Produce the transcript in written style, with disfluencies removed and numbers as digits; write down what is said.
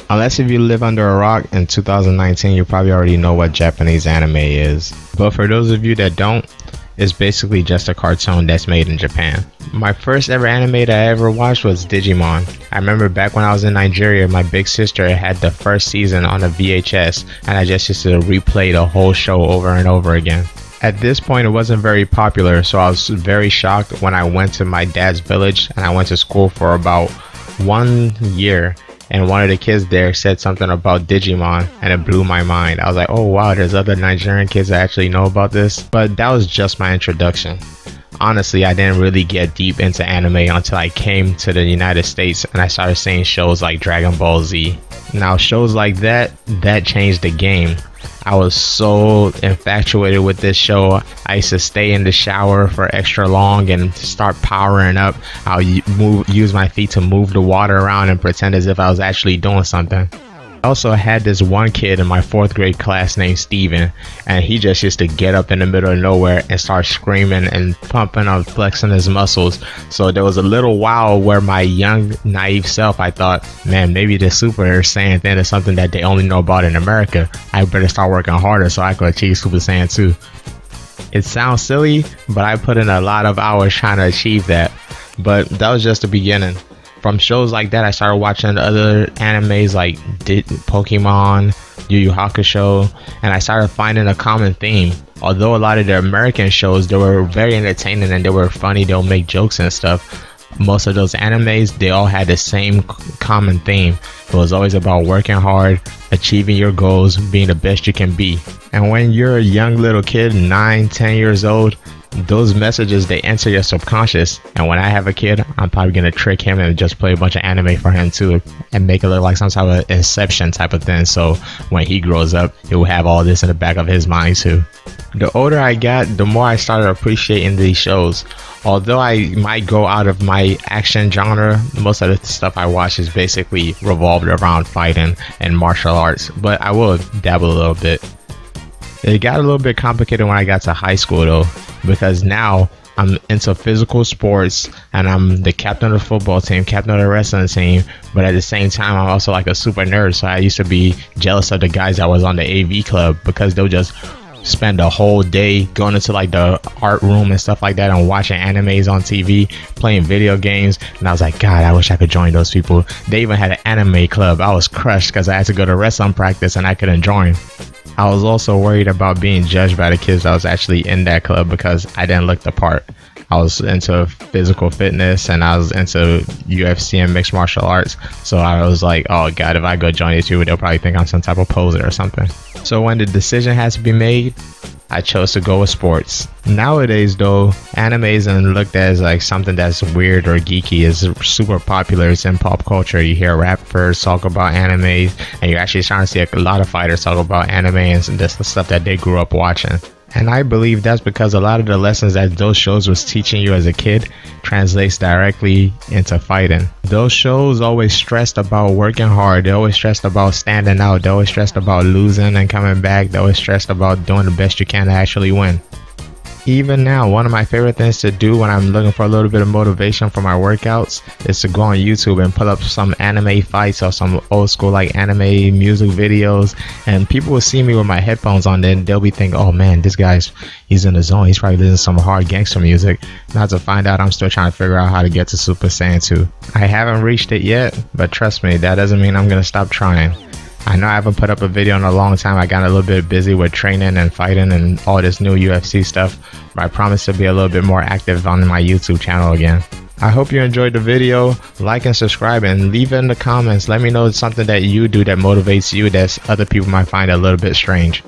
Unless if you live under a rock in 2019, you probably already know what Japanese anime is. But for those of you that don't, it's basically just a cartoon that's made in Japan. My first ever anime that I ever watched was Digimon. I remember back when I was in Nigeria, my big sister had the first season on a VHS, and I just used to replay the whole show over and over again. At this point, it wasn't very popular, so I was very shocked when I went to my dad's village, and I went to school for about 1 year. And one of the kids there said something about Digimon, and it blew my mind. I was like, oh wow, there's other Nigerian kids that actually know about this. But that was just my introduction. Honestly, I didn't really get deep into anime until I came to the United States and I started seeing shows like Dragon Ball Z. Now, shows like that changed the game. I was so infatuated with this show. I used to stay in the shower for extra long and start powering up. I'll use my feet to move the water around and pretend as if I was actually doing something. I also had this one kid in my 4th grade class named Steven, and he just used to get up in the middle of nowhere and start screaming and pumping up, flexing his muscles. So there was a little while where my young, naive self, I thought, man, maybe this Super Saiyan thing is something that they only know about in America. I better start working harder so I could achieve Super Saiyan 2. It sounds silly, but I put in a lot of hours trying to achieve that. But that was just the beginning. From shows like that, I started watching other animes like Pokemon, Yu Yu Hakusho, and I started finding a common theme. Although a lot of the American shows, they were very entertaining and they were funny, they'll make jokes and stuff. Most of those animes, they all had the same common theme. It was always about working hard, achieving your goals, being the best you can be. And when you're a young little kid, 9, 10 years old, those messages, they enter your subconscious. And when I have a kid, I'm probably gonna trick him and just play a bunch of anime for him too, and make it look like some type of Inception type of thing, so when he grows up, he'll have all this in the back of his mind too. The older I got, the more I started appreciating these shows. Although I might go out of my action genre, most of the stuff I watch is basically revolved around fighting and martial arts, but I will dabble a little bit. It got a little bit complicated when I got to high school though, because now I'm into physical sports and I'm the captain of the football team, captain of the wrestling team, but at the same time I'm also like a super nerd, so I used to be jealous of the guys that was on the AV club because they'll just spend a whole day going into like the art room and stuff like that and watching animes on TV, playing video games, and I was like, God, I wish I could join those people. They even had an anime club. I was crushed because I had to go to wrestling practice and I couldn't join. I was also worried about being judged by the kids that was actually in that club because I didn't look the part. I was into physical fitness and I was into UFC and mixed martial arts, so I was like, oh God, if I go join these people, they'll probably think I'm some type of poser or something. So when the decision has to be made, I chose to go with sports. Nowadays though, anime isn't looked at as like something that's weird or geeky. It's super popular. It's in pop culture. You hear rappers talk about anime, and you're actually starting to see a lot of fighters talk about anime and that's the stuff that they grew up watching. And I believe that's because a lot of the lessons that those shows was teaching you as a kid translates directly into fighting. Those shows always stressed about working hard. They always stressed about standing out. They always stressed about losing and coming back. They always stressed about doing the best you can to actually win. Even now, one of my favorite things to do when I'm looking for a little bit of motivation for my workouts is to go on YouTube and pull up some anime fights or some old school like anime music videos, and people will see me with my headphones on, then they'll be thinking, oh man, he's in the zone, he's probably listening to some hard gangster music. Not to find out I'm still trying to figure out how to get to Super Saiyan 2. I haven't reached it yet, but trust me, that doesn't mean I'm gonna stop trying. I know I haven't put up a video in a long time. I got a little bit busy with training and fighting and all this new UFC stuff, but I promise to be a little bit more active on my YouTube channel again. I hope you enjoyed the video. Like and subscribe and leave it in the comments. Let me know something that you do that motivates you that other people might find a little bit strange.